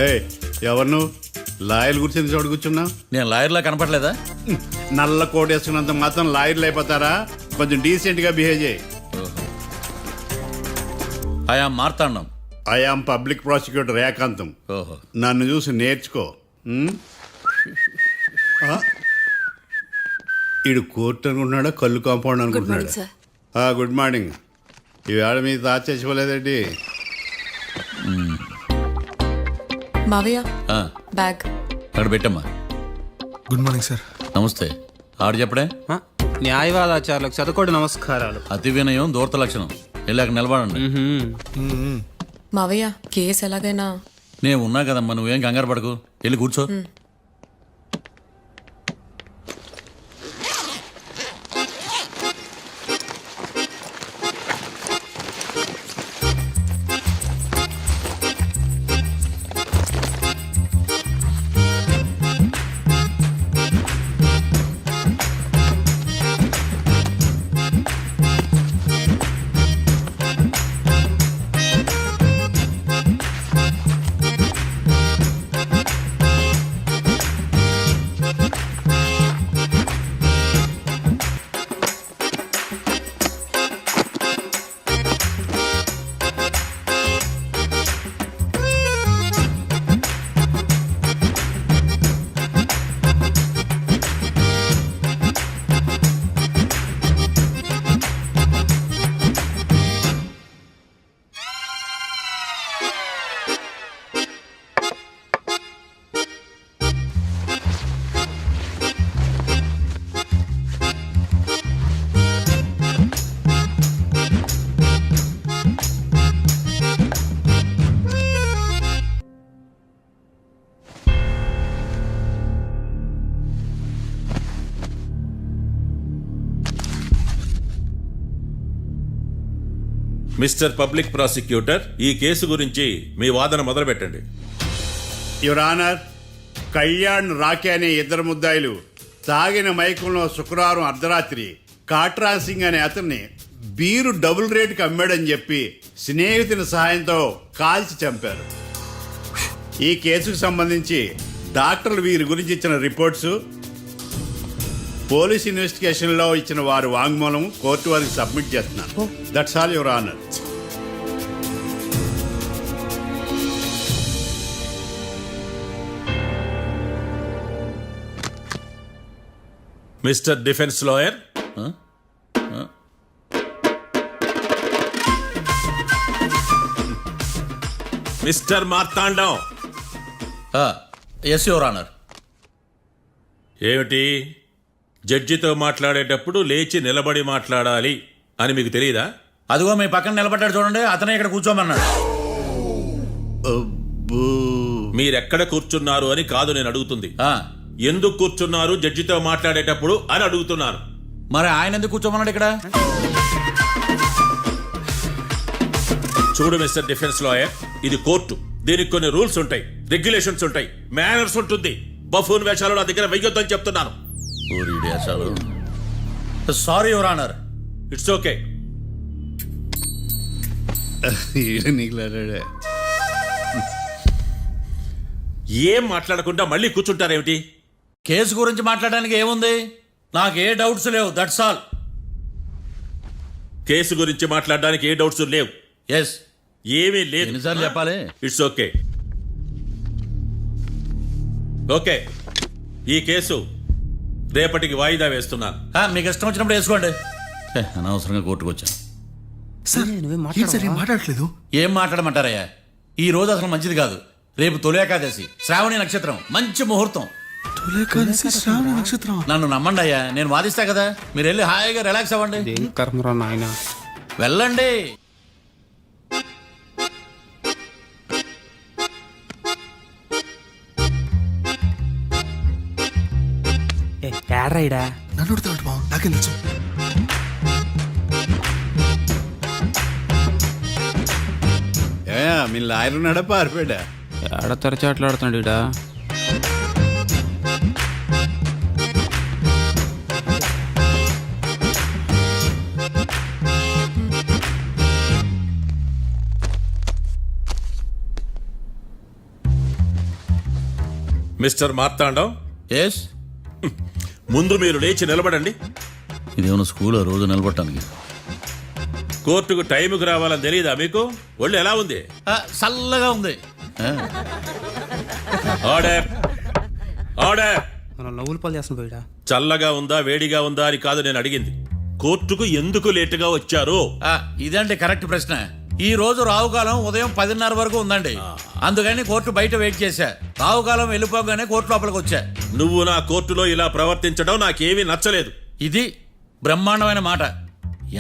ఏ ఎవరు నువ్వు లాయర్ కూర్చొని చోటు కూర్చున్నావు? నేను లాయర్లా కనపడలేదా? నల్ల కోట్ వేసుకున్నంత మాత్రం లాయర్లు అయిపోతారా? కొంచెం డీసెంట్ గా బిహేవ్ చేయి. ఆయా మార్తాండం. ఐఆమ్ పబ్లిక్ ప్రాసిక్యూటర్ ఏకాంతం. ఓహో, నన్ను చూసి నేర్చుకో. ఈడు కోర్టు అనుకుంటున్నాడా కళ్ళు కాంపౌండ్ అనుకుంటున్నాడా? Good morning. ఈవేళ మీ తాత చచ్చిపోలేదండి. మావయ్య బ్యాగ్ అక్కడ పెట్టమ్మా. Good morning sir. నమస్తే. ఆడు చెప్పడే. న్యాయవాదాచారులకు చదువుకోడు నమస్కారాలు. అతి వినయం దూరత లక్షణం. వెళ్ళాక నిలబడండి. మావయ్య కేసు ఎలాగైనా. నేను ఉన్నా కదమ్మా, నువ్వేం కంగారు పడకు. వెళ్ళి కూర్చో. మిస్టర్ పబ్లిక్ ప్రాసిక్యూటర్, ఈ కేసు గురించి మీ వాదన మొదలు పెట్టండి. యువర్ ఆనర్, కళ్యాణ్ రాకే అనే ఇద్దరు ముద్దాయిలు తాగిన మైకంలో శుక్రవారం అర్ధరాత్రి కాట్రా సింగ్ అనే అతన్ని బీరు డబుల్ రేటుకి అమ్మాడని చెప్పి స్నేహితుని సహాయంతో కాల్చి చంపారు. ఈ కేసుకు సంబంధించి డాక్టర్లు వీరి గురించి ఇచ్చిన రిపోర్ట్స్, పోలీస్ ఇన్వెస్టిగేషన్లో ఇచ్చిన వారి వాంగ్మూలం కోర్టు వారికి సబ్మిట్ చేస్తున్నాను. That's all your honour. Mister defence lawyer, mister Marthandam. Yes your honour. ఏమిటి, జడ్జితో మాట్లాడేటప్పుడు లేచి నిలబడి మాట్లాడాలి అని మీకు తెలియదా? అదిగో మీ పక్కన నిలబడ్డాడు చూడండి, అతనే ఇక్కడ కూర్చోమన్నాడు. మీరెక్కడ కూర్చున్నారు అని కాదు నేను అడుగుతుంది. ఎందుకు కూర్చున్నారు జడ్జితో మాట్లాడేటప్పుడు అని అడుగుతున్నాను. మరి ఆయన ఎందుకు కూర్చోమన్నాడు ఇక్కడ? చూడు మిస్టర్ డిఫెన్స్ లాయర్, ఇది కోర్టు. దీనికి కొన్ని రూల్స్ ఉంటాయి, రెగ్యులేషన్స్ ఉంటాయి, మేనర్స్ ఉంటుంది. బఫూన్ వేషాలు నా దగ్గర వెయ్యొద్దని చెప్తున్నాను. Sorry your honour. It's okay. ఏం మాట్లాడకుండా మళ్ళీ కూర్చుంటారేమిటి? కేసు గురించి మాట్లాడడానికి ఏముంది? నాకు ఏ డౌట్స్ లేవు, దట్స్ ఆల్. కేసు గురించి మాట్లాడడానికి ఏ డౌట్స్ లేవు? ఎస్. ఏమీ లేదు. ఎన్నిసార్లు చెప్పాలి? It's okay. ఓకే, ఈ కేసు రేపటికి వాయిదా వేస్తున్నాను. మీకు ఇష్టం వచ్చినప్పుడు వేసుకోండి. అనవసరంగా కోర్టుకు వచ్చాను. మాట్లాడట్లేదు. ఏం మాట్లాడమంటారయ్యా? ఈ రోజు అసలు మంచిది కాదు. రేపు తొలి ఏకాదశి, శ్రావణి నక్షత్రం, మంచి ముహూర్తం. నన్ను నమ్మండి అయ్యా, నేను వాదిస్తా కదా. మీరు వెళ్ళి హాయిగా రిలాక్స్ అవ్వండి. వెళ్ళండి. నన్ను నాకేం తెలుసు. మీ లాయర్ ఉన్నాడా పారిపోయాడా? ఎడ తెరచాట్లాడుతున్నాడు ఇడా. మిస్టర్ మార్తాండం, ఎస్, ముందు మీరు లేచి నిలబడండి. ఇదేమన్నా స్కూల్లో రోజు నిలబడటానికి? కోర్టుకు టైంకి రావాలని తెలియదా మీకు? ఒళ్ళు ఎలా ఉంది? చల్లగా ఉంది. Order, order. మనం నవ్వులు పాలు చేస్తున్నాం బయట. చల్లగా ఉందా వేడిగా ఉందా అని కాదు నేను అడిగింది. కోర్టుకు ఎందుకు లేటుగా వచ్చారు? ఇదండి కరెక్ట్ ప్రశ్న. ఈ రోజు రావుకాలం ఉదయం 10:30 వరకు ఉందండి. అందుకని కోర్టు బయట వెయిట్ చేశా. రావుకాలం వెళ్ళిపోగానే కోర్టు లోపలికి వచ్చా. నువ్వు నా కోర్టులో ఇలా ప్రవర్తించడం నాకేమీ నచ్చలేదు. ఇది బ్రహ్మాండమైన మాట.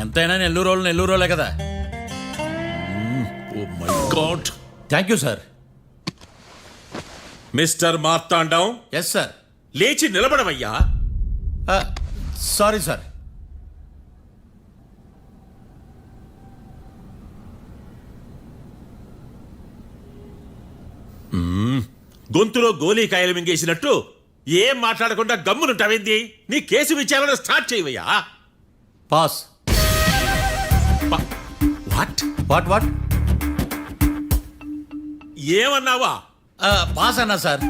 ఎంతైనా నెల్లూరులే కదా. Oh my God. Thank you sir. Mister Marthandam, yes sir. లేచి నిలబడవయ్యా. Sorry sir. గొంతులో గోలీకాయలు మింగేసినట్టు ఏం మాట్లాడకుండా గమ్మునుంటావేంది? నీ కేసు విచారణ స్టార్ట్ చేయవయ్యా. పాస్. వాట్? వాట్? ఏమన్నావా? పాస్ అన్నా సార్.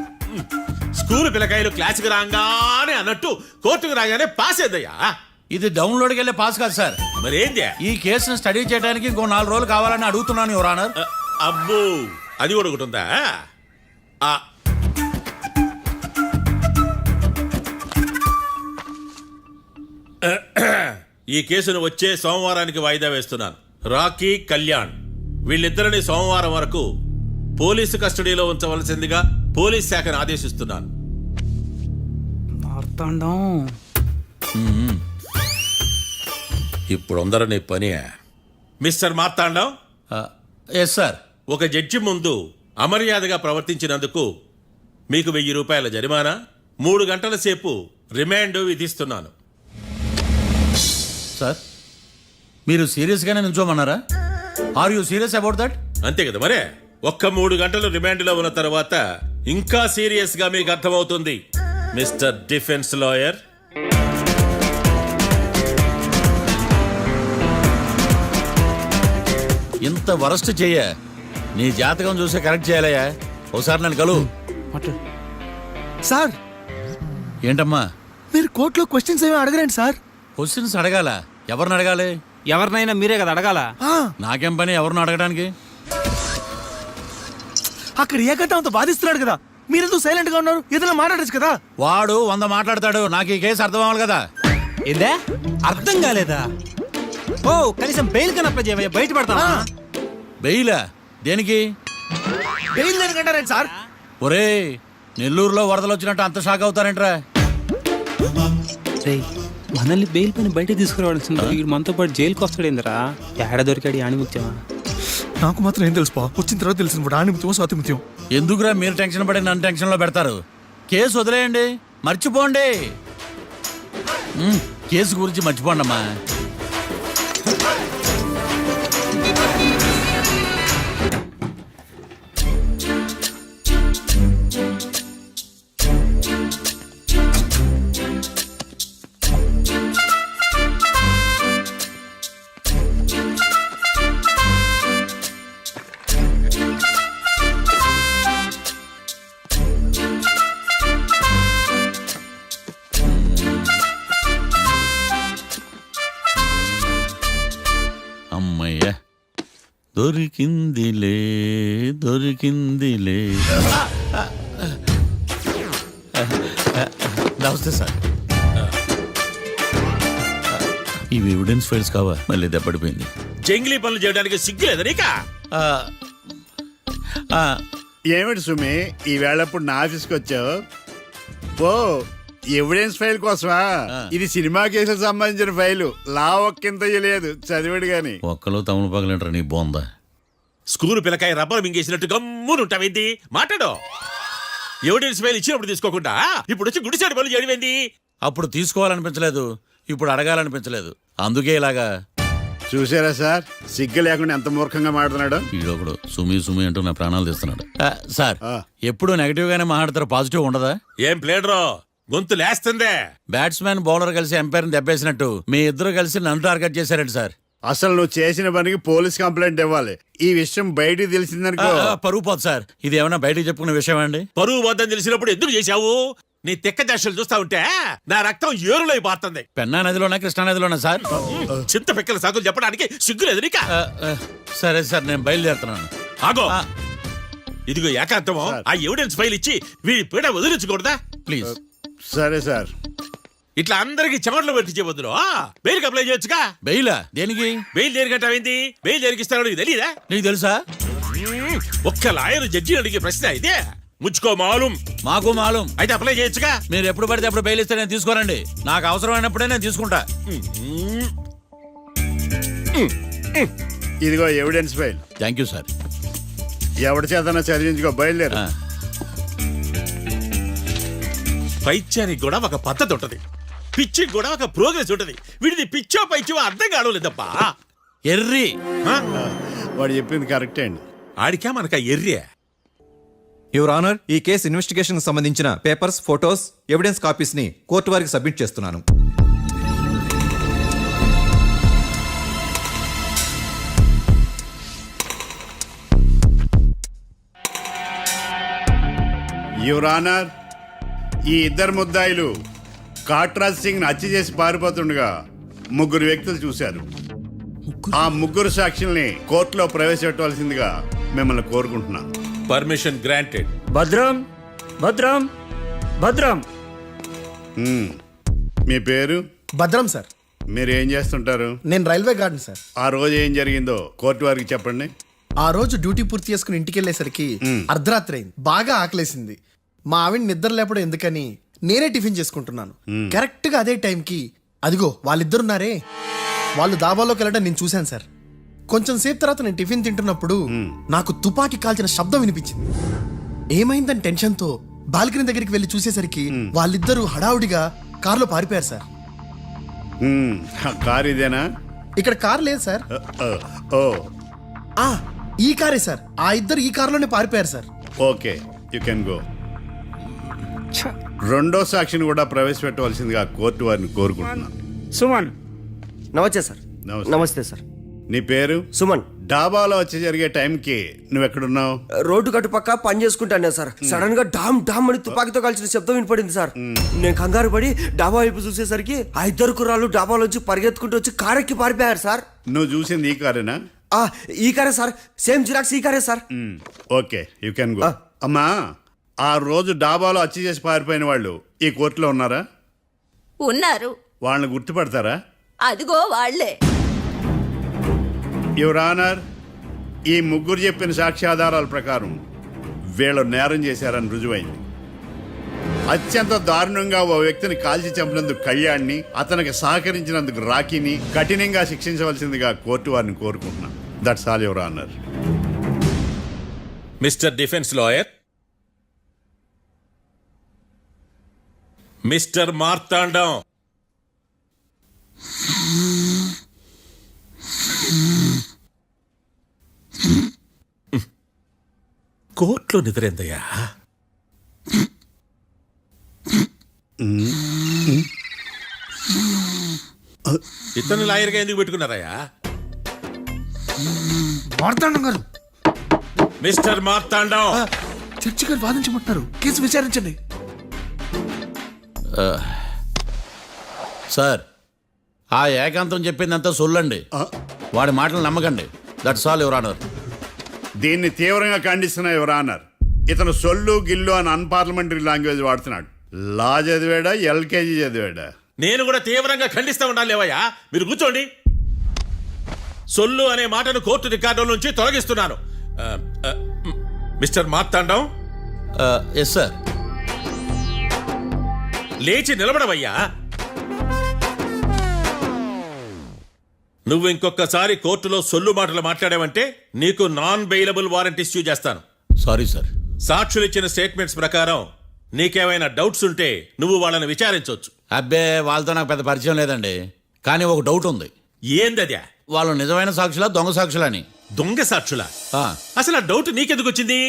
స్కూల్ పిల్లకాయలు క్లాసుకు రాగానే అన్నట్టు కోర్టుకు రాగానే పాస్ ఏదయ్యా? ఇది డౌన్లోడ్కి వెళ్ళే పాస్ కాదు సార్. మరేంది? ఈ కేసును స్టడీ చేయడానికి ఇంకో 4 రోజులు కావాలని అడుగుతున్నాను యువర్ ఆనర్. అబ్బో, అది కూడా ఒకటి ఉందా? ఈ కేసును వచ్చే సోమవారానికి వాయిదా వేస్తున్నాను. రాకీ, కళ్యాణ్ వీళ్ళిద్దరిని సోమవారం వరకు పోలీసు కస్టడీలో ఉంచవలసిందిగా పోలీస్ శాఖను ఆదేశిస్తున్నాను. మార్తాండం. ఇప్పుడు అందరూ పని. Mister Marthandam, yes sir. ఒక జడ్జి ముందు అమర్యాదగా ప్రవర్తించినందుకు మీకు 1000 రూపాయల జరిమానా, 3 గంటల సేపు రిమాండ్ విధిస్తున్నాను. సార్, మీరు సీరియస్గానే నిల్చోమన్నారా? Are you serious about that? అంతే కదా మరే. ఒక్క 3 గంటలు రిమాండ్లో ఉన్న తర్వాత ఇంకా సీరియస్ గా మీకు అర్థమవుతుంది మిస్టర్ డిఫెన్స్ లాయర్. ఇంత వరస్ట్ చెయ్య నీ జాతకం చూసి కరెక్ట్ చేయాలయ్యా. ఒకసారి నన్ను కలువు. సార్, ఏంటమ్మా? మీరు కోర్టులో క్వశ్చన్స్ ఏమి అడగరండి సార్. క్వశ్చన్స్ అడగాల? ఎవరిని అడగాలి? ఎవరినైనా మీరే కదా అడగాల. నాకేం పని ఎవరిని అడగడానికి? అక్కడ ఏకతాంతో బాధిస్తున్నాడు కదా, మీరెందుకు సైలెంట్ గా ఉన్నారు? ఏదైనా మాట్లాడచ్చు కదా. వాడు 100 మాట్లాడతాడు. నాకు ఈ కేసు అర్థం అవ్వాలి కదా. ఏందే అర్థం కాలేదా? ఓ కనీసం బెయిల్ కన్నా అప్లై చేయవయ్యా, బయట పడతా. బెయిలా? దేనికి? బెయిల్ దేనికంటారండి సార్? ఒరే, నెల్లూరులో వరదలు వచ్చినట్టు అంత షాక్ అవుతారేంట్రా? మనల్ని బెయిల్ పని బయట తీసుకురావాల్సింది. వీడు మనతో పాటు జైలుకి వస్తాడేందిరా? ఏడ దొరికాడు ఆణిముత్యమా? నాకు మాత్రం ఏం తెలుసు, వచ్చిన తర్వాత తెలిసిన ఆణిముత్యం స్వాతిముత్యం. ఎందుకురా మీరు టెన్షన్ పడి నన్ను టెన్షన్లో పెడతారు? కేసు వదిలేయండి, మర్చిపోండి. కేసు గురించి మర్చిపోండి అమ్మా. అమ్మయ్య, దొరికిందిలే దొరికిందిలే. నమస్తే సార్. ఇవి ఎవిడెన్స్ ఫైల్స్ కావా? మళ్ళీ దెబ్బడిపోయింది. జంగిలీ పనులు చేయడానికి సిగ్గులేదా నీకా? ఏమిటి సుమి, ఈ వేళప్పుడు నా ఆఫీస్కి వచ్చావు? ఓ, ఎవిడెన్స్ ఫైల్ కోసమా? ఇది సినిమా కేసులకు సంబంధించిన ఫైలు. లా ఒక్కింత లేదు, చదివాడు గాని. ఒక్కలో తమను పగలంటారా నీ బోందా? School పిల్లకాయ rubber మింగేసినట్టు గమ్మునుంటావేంది? మాట్లాడు. ఎవిడెన్స్ ఫైల్ ఇచ్చినప్పుడు తీసుకోకుండా ఇప్పుడు వచ్చి గుడిసాడు పనులు చేయడమేంది? అప్పుడు తీసుకోవాలనిపించలేదు, ఇప్పుడు అడగాలనిపించలేదు. అందుకే ఇలాగా. చూసారా సార్, సిగ్గు లేకుండా ఎంత మూర్ఖంగా మాట్లాడుతున్నాడు. ఈడొకడు సుమి సుమి అంటూ నా ప్రాణాలు తీస్తున్నాడు. సార్, ఎప్పుడు నెగటివ్ గానే మాట్లాడతారు, పాజిటివ్ ఉండదా? ఏం ప్లేడరో, గొంతు లేస్తుందే. బ్యాట్స్మెన్ బౌలర్ కలిసి ఎంపైర్ని దెబ్బేసినట్టు మీ ఇద్దరు కలిసి నన్ను టార్గెట్ చేశారండి సార్. అసలు నువ్వు చేసిన పనికి పోలీస్ కంప్లైంట్ ఇవ్వాలి. ఈ విషయం బయటికి తెలిసిందనుకో పరుగు పోదు సార్. ఇది ఏమైనా బయటకు చెప్పుకునే విషయం అండి? పరువు వద్దని తెలిసినప్పుడు ఎందుకు చేశావు? నీ తెక్క దశలు చూస్తా ఉంటే నా రక్తం ఏరులై పారుతుంది. పెన్నా నదిలోనా కృష్ణా నదిలోనా సార్? చింత పిక్కల సాకులు చెప్పడానికి సిగ్గులేదు నీకా? సరే సార్, నేను బయలుదేరుతున్నాను. ఆగో, ఆ, ఇదిగో ఏకాంతమో ఆ ఎవిడెన్స్ ఫైల్ ఇచ్చి వీడి పీడ వదిలించకూడదా? ప్లీజ్. సరే సార్. ఇట్లా అందరికి చెమటలు పెట్టించే బదులు బెయిల్కి అప్లై చేయొచ్చుగా. బెయిలా? దేనికి? బెయిల్ దేనికంటావేంది? బెయిల్ దేనికిస్తాడో నీకు తెలియదా? నీకు తెలుసా? ఒక్క లాయర్ జడ్జి అడిగే ప్రశ్న ఇదే. ముచ్చుకో మాలూం. మాకు మాలూం. అయితే అప్లై చేయొచ్చుగా. మీరు ఎప్పుడు పడితే అప్పుడు బెయిల్ ఇస్తే నేను తీసుకోనండి. నాకు అవసరమైనప్పుడే నేను తీసుకుంటా. ఇదిగో evidence file. Thank you sir. ఎవరి చేతనా చదివించుకో, బయలుదేరు. పైత్యానికి కూడా ఒక పద్ధతి ఉంటది, పిచ్చికి కూడా ఒక ప్రోగ్రెస్ ఉంటది. వీడిది పిచ్చో పైచో అర్థం కావలేదబ్బా. ఎర్రి. వాడు చెప్పింది కరెక్టే అండి. ఆడికా మనక ఎర్రే. యువర్ ఆనర్, ఈ కేసు ఇన్వెస్టిగేషన్ సంబంధించిన పేపర్స్, ఫోటోస్, ఎవిడెన్స్ కాపీస్ ని కోర్టు వారికి సబ్మిట్ చేస్తున్నాను. యువర్ ఆనర్, ఈ ఇద్దరు ముద్దాయిలు కాట్రాజ్ సింగ్ ని హత్య చేసి పారిపోతుండగా ముగ్గురు వ్యక్తులు చూశారు. ఆ ముగ్గురు సాక్షుల్ని కోర్టులో ప్రవేశపెట్టవలసిందిగా మిమ్మల్ని కోరుకుంటున్నాను. Permission granted. భద్రం భద్రం భద్రం. మీ పేరు? భద్రం సార్. మీరు ఏం చేస్తుంటారు? నేను రైల్వే గార్డెన్ సార్. ఆ రోజు ఏం జరిగిందో కోర్టు వారికి చెప్పండి. ఆ రోజు డ్యూటీ పూర్తి చేసుకుని ఇంటికి వెళ్ళేసరికి అర్ధరాత్రి అయింది. బాగా ఆకలేసింది. మా ఆవిడ నిద్ర లేపడం ఎందుకని నేనే టిఫిన్ చేసుకుంటున్నాను. కరెక్ట్ గా అదే టైంకి అదిగో వాళ్ళిద్దరున్నారే, వాళ్ళు దాబాలోకి వెళ్ళడం నేను చూశాను సార్. కొంచెం సేపు తర్వాత నేను టిఫిన్ తింటున్నప్పుడు నాకు తుపాకీ కాల్చిన శబ్దం వినిపించింది. ఏమైందని టెన్షన్తో బాల్కనీ దగ్గరికి వెళ్ళి చూసేసరికి వాళ్ళిద్దరూ హడావుడిగా కారులో పారిపోయారు సార్. కారు ఇదేనా? ఇక్కడ కారు లేదు సార్. ఓ, ఈ కారే సార్. ఆ ఇద్దరు ఈ కారులోనే పారిపోయారు sir. Okay, you can go. రెండో సాక్షిని కూడా ప్రవేశపెట్టవలసిందిగా కోర్టు వారిని కోరుకుంటున్నాను. సుమన్. నమస్తే సార్. నమస్తే సార్. నీ పేరు? సుమన్. డాబాలో వచ్చి జరిగే టైంకి నువ్వు ఎక్కడున్నావు? రోడ్డు కట్టు పక్క పని చేసుకుంటాను సార్. సడన్ గా డామ్ డామ్ అని తుపాకీతో కాల్చిన శబ్దం వినపడింది సార్. నేను కంగారు పడి డాబా వైపు చూసేసరికి ఆ ఇద్దరు కుర్రాళ్ళు డాబాలోంచి పరిగెత్తుకుంటూ వచ్చి కారెక్కి పారిపోయారు సార్. నువ్వు చూసింది ఈ కారేనా? ఈ కారే సార్. సేమ్ జిరాక్స్ ఈ కారే sir. Okay, you can go. అమ్మా, ఆ రోజు డాబాలో హత్య చేసి పారిపోయిన వాళ్ళు ఈ కోర్టులో ఉన్నారా? ఉన్నారు. వాళ్ళని గుర్తుపడతారా? అదిగో వాళ్లే. యువర్ ఆనర్, ఈ ముగ్గురు చెప్పిన సాక్ష్యాధారాల ప్రకారం వీళ్ళు నేరం చేశారని రుజువైంది. అత్యంత దారుణంగా ఓ వ్యక్తిని కాల్చి చంపినందుకు కళ్యాణ్ని, అతనికి సహకరించినందుకు రాకీని కఠినంగా శిక్షించవలసిందిగా కోర్టు వారిని కోరుకుంటున్నాను. That's all your honour. Mister defence lawyer, mister Marthandam, కోర్టులో నిద్రేందయ్యా? ఇతను లాయర్గా ఎందుకు పెట్టుకున్నారయ్యా? మార్తాండం గారు. మిస్టర్ మార్తాండం, చర్చి గారు వాదించమంటున్నారు. కేసు విచారించండి. సార్, ఆ ఏకాంతం చెప్పిందంతా సొల్లండి. వాడి మాటలు నమ్మకండి. That's all your honour. దీన్ని తీవ్రంగా ఖండిస్తున్నా యువర్ ఆనర్. ఇతను సొల్లు గిల్లు అని అన్పార్లమెంటరీ లాంగ్వేజ్ వాడుతున్నాడు. లా చదివాడా, ఎల్కేజీ చదివాడా? నేను కూడా తీవ్రంగా ఖండిస్తా ఉండాలి. లేవయ్యా, మీరు కూర్చోండి. సొల్లు అనే మాటను కోర్టు రికార్డుల నుంచి తొలగిస్తున్నాను. Mister Marthandam, yes sir. లేచి నిలబడవయ్యా. నువ్వు ఇంకొకసారి కోర్టులో సొల్లు మాటలు మాట్లాడావంటే నీకు నాన్ బెయిలబుల్ వారెంట్ ఇష్యూ చేస్తాను. Sorry sir. సాక్షులు ఇచ్చిన స్టేట్మెంట్స్ ప్రకారం నీకేమైనా డౌట్స్ ఉంటే నువ్వు వాళ్ళని విచారించవచ్చు. అబ్బే, వాళ్ళతో నాకు పెద్ద పరిచయం లేదండి. కానీ ఒక డౌట్ ఉంది. ఏందద్యా? వాళ్ళు నిజమైన సాక్షులా, దొంగ సాక్షులని? దొంగ సాక్షులా? అసలు ఆ డౌట్ నీకెందుకు వచ్చింది?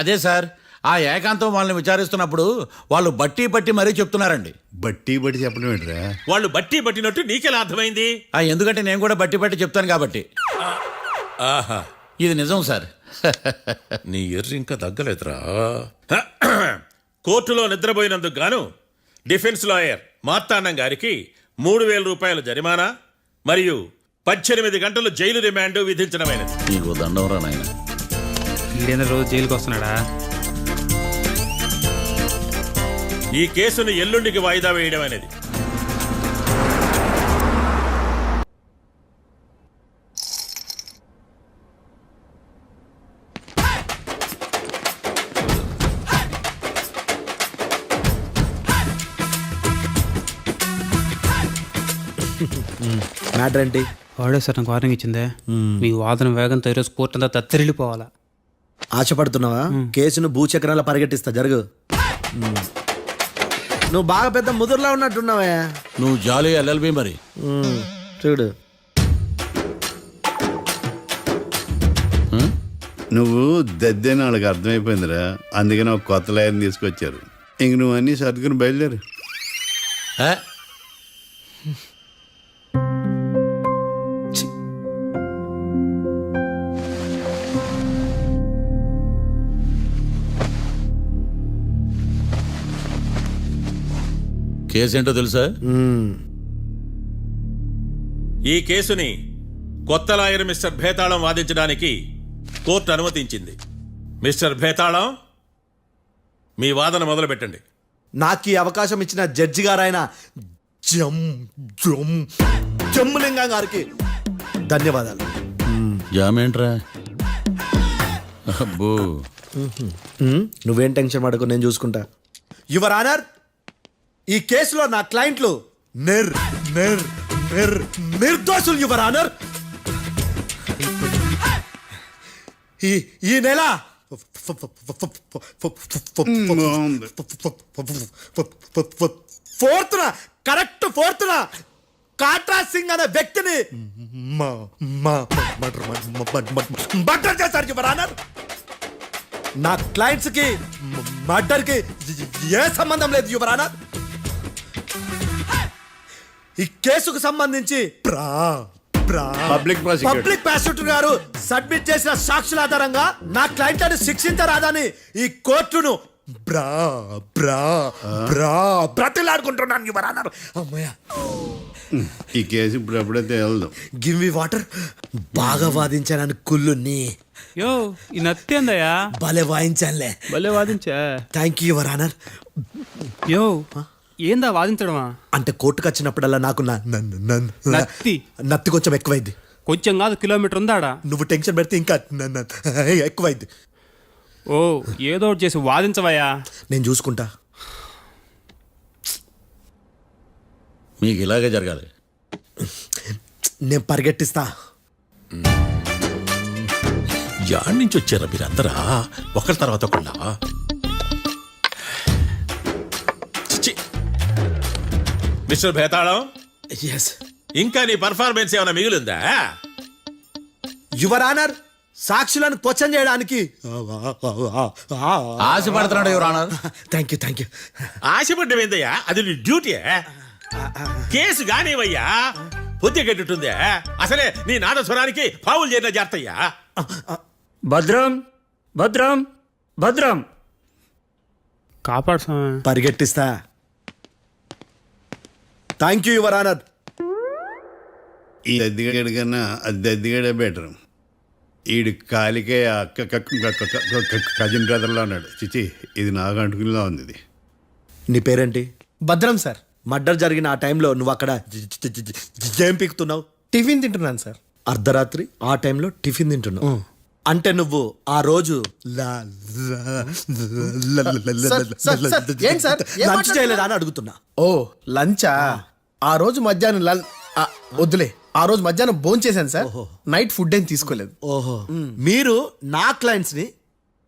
అదే సార్, ఆ ఏకాంతం వాళ్ళని విచారిస్తున్నప్పుడు వాళ్ళు బట్టి పట్టి మరీ చెప్తున్నారండి. బట్టి బట్టి చెప్పడం ఏంట్రా? వాళ్ళు బట్టి పట్టినట్టు నీకెలా అర్థమైంది? ఎందుకంటే నేను కూడా బట్టి పట్టి చెప్తాను కాబట్టి. ఆహా, ఇది నిజం సార్. నీ ఎర్రి ఇంకా తగ్గలేదురా. కోర్టులో నిద్రపోయినందుకు గాను డిఫెన్స్ లాయర్ మార్తాండం గారికి 3,000 రూపాయల జరిమానా మరియు 18 గంటలు జైలు రిమాండ్ విధించడమైనది. నీకు దండం రా నాయన. ఈడేంద్ర రోజు జైలుకి వస్తున్నాడా? ఈ కేసును ఎల్లుండికి వాయిదా వేయడం అనేది. మ్యాటర్ ఏంటి? వాడే సార్ నాకు వార్నింగ్ ఇచ్చిందే, మీ వాదన వేగంతో ఈరోజు కోర్టు అంతా తత్తరిల్లిపోవాలా. ఆశపడుతున్నావా? కేసును భూచక్రాల పరిగెట్టిస్తా, జరుగు. నువ్వు బాగా పెద్ద ముదురులా ఉన్నట్టున్నావే. నువ్వు జాలి ఎల్ఎల్బి మరి. చూడు, నువ్వు దద్దని వాళ్ళకి అర్థమైపోయిందిరా. అందుకని ఒక కొత్త లాయర్ని తీసుకొచ్చారు. ఇంక నువ్వు అన్నీ సర్దుకుని బయలుదేరు. ఏ? కేసేంటో తెలుసా? ఈ కేసుని కొత్త లాయర్ మిస్టర్ భేతాళం వాదించడానికి కోర్టు అనుమతించింది. మిస్టర్ భేతాళం, మీ వాదన మొదలు పెట్టండి. నాకు ఈ అవకాశం ఇచ్చిన జడ్జి గారైన జమ్ములింగం గారికి ధన్యవాదాలు. జామేంట్రా? అబ్బో, నువ్వేం టెన్షన్ పడకు, నేను చూసుకుంటా. యువర్ ఆనర్, ఈ కేసులో నా క్లయింట్లు నిర్దోషులు యువర్ ఆనర్. ఈ నెల ఫోర్త్న కాట్రా సింగ్ అనే వ్యక్తిని మర్డర్ చేశారు యువర్ ఆనర్. నా క్లయింట్స్ కి మర్డర్ కి ఏ సంబంధం లేదు యువర్ ఆనర్. ఈ కేసుకు సంబంధించి పబ్లిక్ ప్రాసిక్యూటర్ గారు సబ్మిట్ చేసిన సాక్షుల ఆధారంగా నా క్లయింట్లను శిక్షించరాదని ఈ కోర్టును బ్రతిలాడుకుంటున్నాను యువర్ ఆనర్. అమ్మయ్య, ఈ కేసు ఇప్పుడు ఎప్పుడైతే వెళ్దాం. Give me water. బాగా వాదించానని కుళ్ళుని యో ఈ నత్తేందయ్యా, భలే వాయించానులే. భలే వాదించా. Thank you your honour. యో ఏందా వాదించడమా? అంటే కోర్టుకు వచ్చినప్పుడల్లా నాకు నత్తి కొంచెం ఎక్కువైంది. కొంచెం కాదు, కిలోమీటర్ ఉందాడా. నువ్వు టెన్షన్ పెడితే ఇంకా ఎక్కువైంది. ఓ ఏదో ఒకటి చేసి వాదించవయ్యా. నేను చూసుకుంటా. మీకు ఇలాగే జరగాలి. నేను పరిగెట్టిస్తా. యాడ్ నుంచి వచ్చారా మీరందరా ఒకరి తర్వాత ఒకళ్ళ? మిస్టర్ భేతాళం, ఎస్ ఇంకా నీ పర్ఫార్మెన్స్ ఏమైనా మిగిలిందా? యువర్ ఆనర్, సాక్షులను క్వశ్చన్ చేయడానికి ఆశపడుతున్నాడు యువర్ ఆనర్. Thank you. ఆశపడ్డం ఏందయ్యా, అది నీ డ్యూటీ. కేసు గానేవయ్యా, పొద్దు గట్టుందే. అసలే నీ నాదస్వరానికి పావులు చేరిన జాగ్రత్తయ్యా. భద్రం భద్రం భద్రం కాపాడు స్వామి. పరిగెట్టిస్తా. Thank you your honour. ఈ దద్దిగడి కన్నా అది దద్దిగడే బెటర్. ఈడు కాలికే కజిన్ బ్రదర్లో ఉన్నాడు. చిచి, ఇది నాకు అంటుకునిలా ఉంది. ఇది నీ పేరేంటి? భద్రం సార్. మర్డర్ జరిగిన ఆ టైంలో నువ్వు అక్కడ ఏం పీకుతున్నావు? టిఫిన్ తింటున్నాను సార్. అర్ధరాత్రి ఆ టైంలో టిఫిన్ తింటున్నావు అంటే నువ్వు ఆ రోజు లంచ్ చేయలేదా అని అడుగుతున్నా. ఓ లంచా? ఆ రోజు మధ్యాహ్నం వద్దులే, ఆ రోజు మధ్యాహ్నం భోజనం చేశాను సార్. నైట్ ఫుడ్ ఏం తీసుకోలేదు. ఓహో, మీరు నా క్లయింట్స్ ని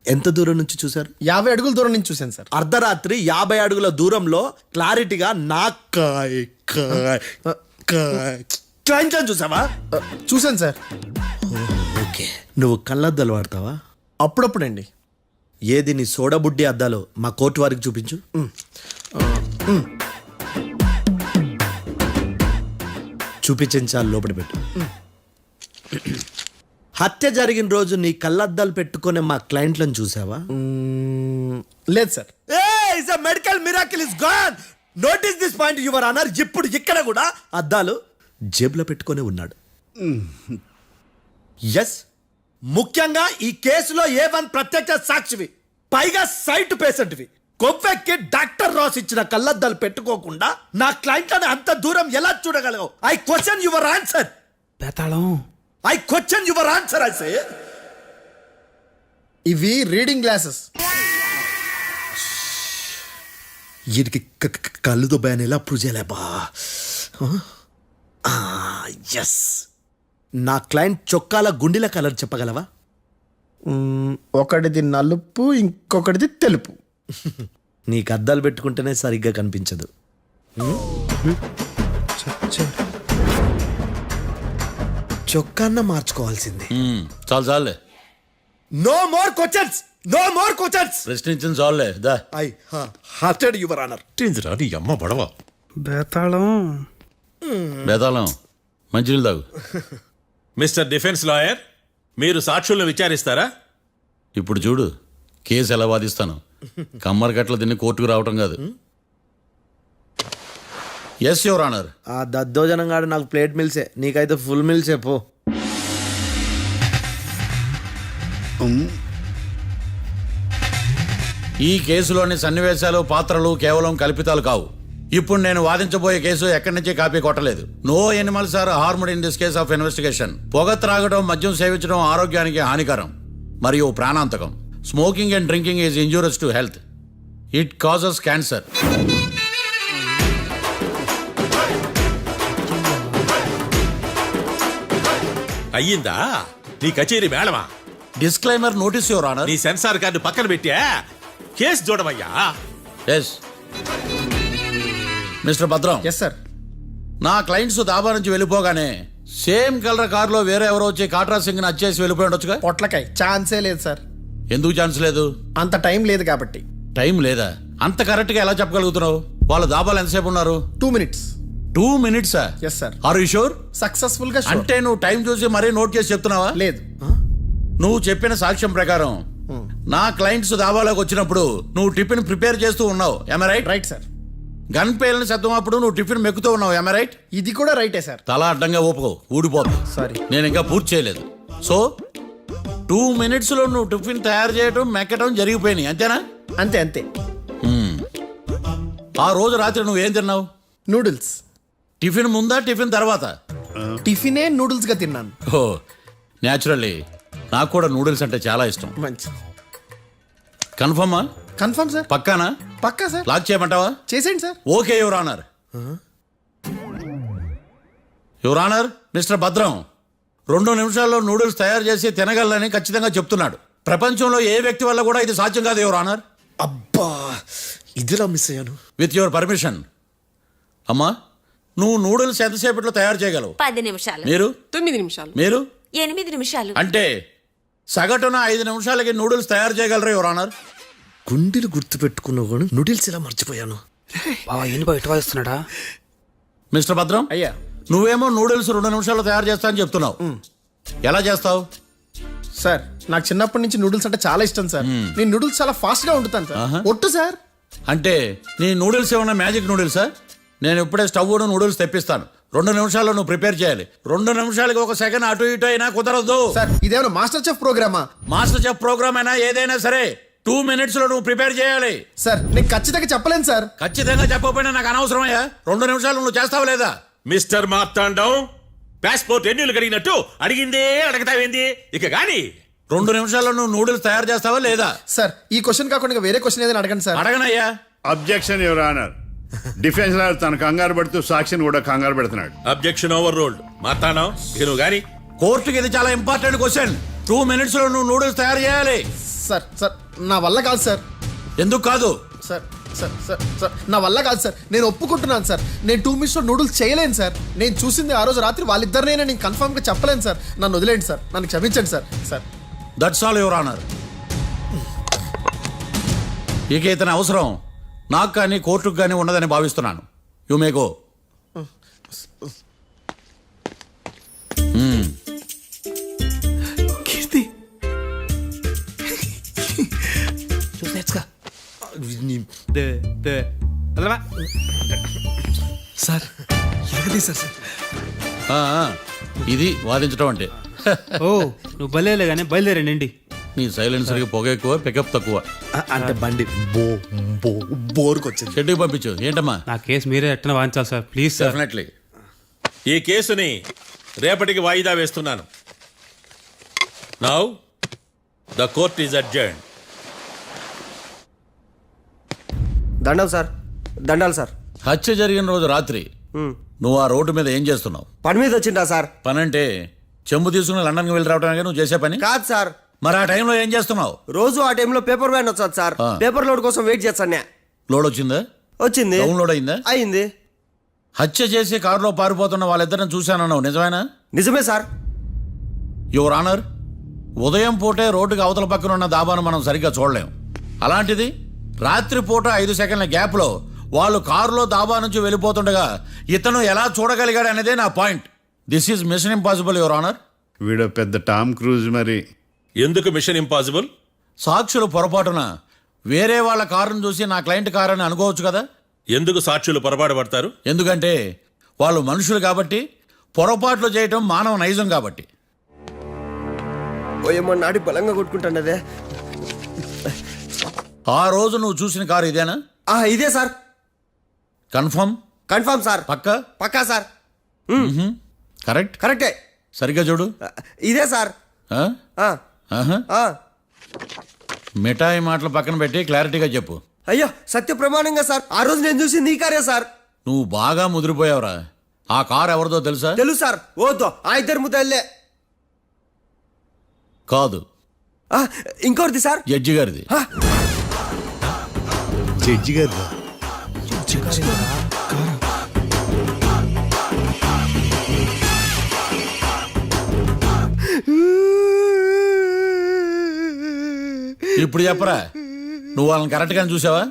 ఎంత దూరం నుంచి చూసారు? 50 అడుగుల దూరం నుంచి చూశాను సార్. అర్ధరాత్రి 50 అడుగుల దూరంలో క్లారిటీగా నా క్లయింట్ చూసావా? చూశాను సార్. ఓకే, నువ్వు కళ్ళద్దాలు వాడతావా? అప్పుడప్పుడండి. ఏది నీ సోడబుడ్డి అద్దాలో మా కోర్టు వారికి చూపించు. చూపించాలి, లోపల పెట్టు. హత్య జరిగిన రోజు నీ కళ్ళద్దాలు పెట్టుకునే మా క్లయింట్లను చూసావా? లేదు sir. Medical miracle is gone. Notice this point your honour. ఇప్పుడు ఇక్కడ కూడా అద్దాలు జేబులో పెట్టుకొని ఉన్నాడు. ఎస్, ముఖ్యంగా ఈ కేసులో A1 ప్రత్యక్ష సాక్షివి, పైగా సైట్ పేషెంట్వి. కొవ్వెక్కి డాక్టర్ రాస్ ఇచ్చిన కళ్ళద్దాలు పెట్టుకోకుండా నా క్లయింట్లను అంత దూరం ఎలా చూడగలవు? I question your answer. బేతాళం I question your answer. I say ఇవి రీడింగ్ గ్లాసెస్. వీటికి కళ్ళుతో భయాన్ని ఎలా ప్రూవ్ చేయలేబా? ఎస్, నా క్లయింట్ చొక్కాల గుండెల కలర్ చెప్పగలవా? ఒకటిది నలుపు, ఇంకొకటిది తెలుపు. నీకు అద్దాలు పెట్టుకుంటేనే సరిగ్గా కనిపించదు. చొక్కాన్న మార్చుకోవాల్సింది. చాలు చాలులే, no more questions, no more questions. ప్రశ్నించిన చాలులే దా. I hurted your honour. నీ అమ్మ పడవ. బేతాళం బేతాళం మంచినీళ్ళు తాగు. మిస్టర్ డిఫెన్స్ లాయర్, మీరు సాక్షులను విచారిస్తారా? ఇప్పుడు చూడు కేసు ఎలా వాదిస్తాను. కమ్మరి కట్ల తిని కోర్టుకు రావటం కాదు. Yes your honour. ఆ దద్దోజనం గాడు నాకు ప్లేట్ మిల్సే, నీకైతే ఫుల్ మిల్సే పో. ఈ కేసులోని సన్నివేశాలు, పాత్రలు కేవలం కల్పితాలు కావు. ఇప్పుడు నేను వాదించబోయే కేసు ఎక్కడి నుంచి కాపీ కొట్టలేదు. No animals are harmed in this case of investigation. పొగ త్రాగడం, మద్యం సేవించడం ఆరోగ్యానికి హానికరం మరియు ప్రాణాంతకం. Smoking and drinking is injurious to health. It causes cancer. అయ్యిందా నీ కచేరీ మేడమా? Disclaimer notice your honour. నీ సెన్సార్ కార్డు పక్కన పెట్టా కేసు చూడమయ్యా. Yes mister Bhadram. Yes sir. నా క్లయింట్స్ దాబా నుంచి వెళ్ళిపోగానే సేమ్ కలర్ కారులో వేరే ఎవరో వచ్చి కాట్రా సింగ్ ని వచ్చేసి వెళ్ళిపోయి ఉండొచ్చుగా. పొట్లకాయ ఛాన్సే లేదు సార్. ఎందుకు ఛాన్స్ లేదు? అంత టైం లేదు కాబట్టి. టైం లేదా? అంత కరెక్ట్ గా ఎలా చెప్పగలుగుతున్నావు? వాళ్ళ దాబాలు ఎంతసేపు ఉన్నారు? 2 minutes. 2 minutes? Yes sir. Are you sure? Successful గా sure. అంటే నువ్వు టైం చూసి మరీ నోట్ చేసి చెప్తున్నావా? లేదు. నువ్వు చెప్పిన సాక్ష్యం ప్రకారం నా క్లయింట్స్ దాబాలోకి వచ్చినప్పుడు నువ్వు టిఫిన్ ప్రిపేర్ చేస్తూ ఉన్నావు. am I right? Right sir. Gun పేలిన శబ్దం అప్పుడు నువ్వు టిఫిన్ మెక్కుతూ ఉన్నావు. am I right? ఇది కూడా రైటే సార్. తల అడ్డంగా ఊపుకో, ఊడిపోతుంది. సారీ. నేను ఇంకా పూర్తి చేయలేదు. సో 2 minutes లో నువ్వు టిఫిన్ తయారు చేయడం, మెక్కడం జరిగిపోయినాయి, అంతేనా? అంతే అంతే. ఆ రోజు రాత్రి నువ్వేం తిన్నావు? నూడిల్స్. టిఫిన్ ముందా, టిఫిన్ తర్వాత? టిఫినే నూడిల్స్ గా తిన్నాను. ఓ న్యాచురల్లీ నాకు కూడా నూడిల్స్ అంటే చాలా ఇష్టం. మంచి. కన్ఫర్మా? Confirm sir. పక్కానా? పక్కా సార్. లాక్ చేయమంటావా? చేసేయండి sir. Okay your honour. Your honour, mister Bhadram 2 నిమిషాల్లో నూడిల్స్ తయారు చేసి తినగలని ఖచ్చితంగా చెప్తున్నాడు. ప్రపంచంలో ఏ వ్యక్తి వల్ల కూడా ఇది సాధ్యం కాదు యువర్ ఆనర్. అబ్బా, ఇదిలా మిస్ అయ్యాను. With your permission. అమ్మా, నువ్వు నూడిల్స్ ఎంతసేపట్లో తయారు చేయగలవు? 10 నిమిషాలు. మీరు? 9 నిమిషాలు. మీరు? 8 నిమిషాలు. అంటే సగటున 5 నిమిషాలకి నూడిల్స్ తయారు చేయగలరు యువర్ ఆనర్. గుండెలు గుర్తు పెట్టుకున్నావు కానీ నూడిల్స్ ఇలా మర్చిపోయాను. బావా ఏంటి బావ ఇటు వాయిస్తున్నాడా? మిస్టర్ భద్రం, అయ్యా. నువ్వేమో నూడిల్స్ 2 నిమిషాల్లో తయారు చేస్తా అని చెప్తున్నావు. ఎలా చేస్తావు? సార్ నాకు చిన్నప్పటి నుంచి నూడిల్స్ అంటే చాలా ఇష్టం సార్. నేను నూడిల్స్ చాలా ఫాస్ట్ గా వండుతాను సార్. ఒట్టు సార్. అంటే నీ నూడిల్స్ ఏమన్నా మ్యాజిక్ నూడిల్సా? నేను ఇప్పుడే స్టవ్ నూడిల్స్ తెప్పిస్తాను. 2 నిమిషాల్లో నువ్వు ప్రిపేర్ చేయాలి. 2 నిమిషాలకి 1 సెకండ్ అటు ఇటు అయినా కుదరదు. సార్ ఇదేమైనా మాస్టర్ చెఫ్ ప్రోగ్రామా? మాస్టర్ చెఫ్ ప్రోగ్రామ్ అయినా ఏదైనా సరే 2 minutes లో నువ్వు ప్రిపేర్ చేయాలి. సార్ నేను ఖచ్చితంగా చెప్పలేను సార్. ఖచ్చితంగా చెప్పకపోయినా నాకు అనవసరమయ్యా. 2 నిమిషాలు నువ్వు చేస్తావా లేదా? మిస్టర్ మార్తాండం, పాస్పోర్ట్ ఎన్నిళ్ళు కడిగినట్టు అడిగిందే అడగతావేంది ఇక గాని? 2 నిమిషాల్లో నువ్వు నూడిల్స్ తయారు చేస్తావా లేదా? సార్ ఈ క్వశ్చన్ కాకుండా ఇంకా వేరే క్వశ్చన్ ఏదైనా అడగండి సార్. అడగనయ్యా. Objection your honour. Defence lawyer తన కంగారు పడుతూ సాక్షిని కూడా కంగారు పెడుతున్నాడు. Objection over ruled. మార్తాండం, ఇక నువ్వు గాని. కోర్టుకి ఇది చాలా ఇంపార్టెంట్ క్వశ్చన్. 2 minutes లో నువ్వు నూడిల్స్ తయారు చేయాలి. సార్ సార్ నా వల్ల కాదు సార్. ఎందుకు కాదు? సార్ సార్ సార్ సార్ నా వల్ల కాదు సార్. నేను ఒప్పుకుంటున్నాను సార్. నేను 2 minutes లో నూడిల్స్ చేయలేను సార్. నేను చూసింది ఆ రోజు రాత్రి వాళ్ళిద్దరినైనా నేను కన్ఫర్మ్ గా చెప్పలేను సార్. నన్ను వదిలేండి సార్. నన్ను క్షమించండి sir. Sir that's all your honour. ఇక ఇతని అవసరం నాకు కానీ కోర్టుకు కానీ ఉండదని భావిస్తున్నాను. You may go. కీర్తి సార్ ఎరగదీశారు సార్. ఇది వాదించడం అంటే. ఓ నువ్వు బయలుదేరలే కానీ బయలుదేరండి. నీ సైలెన్సర్కి పొగ ఎక్కువ, పికప్ తక్కువ. అంటే బండి బోర్కి వచ్చింది. షెడ్యూల్ పంపించు. ఏంటమ్మా? నా కేసు మీరే ఎట్టన వాయించాలి సార్, ప్లీజ్ సార్. డెఫినెట్లీ. ఈ కేసుని రేపటికి వాయిదా వేస్తున్నాను. Now the court is adjourned. దండం సార్, దండాలి సార్. హత్య జరిగిన రోజు రాత్రి నువ్వు ఆ రోడ్డు మీద ఏం చేస్తున్నావు? పని మీద వచ్చిందా సార్? పని అంటే చెంబు తీసుకుని లండన్కి వెళ్ళి రావడానికి నువ్వు చేసే పని కాదు సార్. మరి ఆ టైంలో ఏం చేస్తున్నావు? రోజు ఆ టైంలో పేపర్ వ్యాన్ వచ్చాది సార్. పేపర్ లోడ్ కోసం వెయిట్ చేస్తాను. లోడ్ వచ్చిందా? వచ్చింది. డౌన్లోడ్ అయిందా? అయింది. హత్య చేసి కారులో పారిపోతున్న వాళ్ళిద్దరిని చూశానన్నావు, నిజమేనా? నిజమే సార్. యువర్ ఆనర్, ఉదయం పూటే రోడ్డుకి అవతల పక్కన ఉన్న దాబాను మనం సరిగ్గా చూడలేం. అలాంటిది రాత్రి పూట 5 సెకండ్ల గ్యాప్లో వాళ్ళు కారులో దాబా నుంచి వెళ్ళిపోతుండగా ఇతను ఎలా చూడగలిగాడు అనేదే నా point. This is mission impossible your honour. వీడో పెద్ద టామ్ క్రూజ్ మరి. ఎందుకు మిషన్ ఇంపాసిబుల్? సాక్షులు పొరపాటున వేరే వాళ్ళ కారును చూసి నా క్లయింట్ కారు అని అనుకోవచ్చు కదా. ఎందుకు సాక్షులు పొరపాటు పడతారు? ఎందుకంటే వాళ్ళు మనుషులు కాబట్టి, పొరపాట్లు చేయటం మానవ నైజం కాబట్టి. ఓయమ్మ నాడి బలంగా కొట్టుకుంటానదే. ఆ రోజు నువ్వు చూసిన కారు ఇదేనా? ఇదే సార్. కన్ఫర్మ్? Confirm sir. పక్కా? పక్కా సార్. కరెక్ట్? కరెక్టే. సరిగ్గా చూడు. ఇదే సార్. ఆ? ఆహా. ఆ. మిఠాయి మాటలు పక్కన పెట్టి క్లారిటీగా చెప్పు. అయ్యో సత్య ప్రమాణంగా సార్, ఆ రోజు నేను చూసింది ఈ కారే సార్. నువ్వు బాగా ముదిరిపోయావురా. ఆ కారు ఎవరిదో తెలుసా? తెలుసు సార్. ఓతో ఆ ఇద్దరు ముద్దల్లే. కాదు, ఇంకోటిది సార్. జడ్జి గారిది. జడ్జి గారు ఇప్పుడు చెప్పరా, నువ్వు వాళ్ళని కరెక్ట్ గానే చూసావా?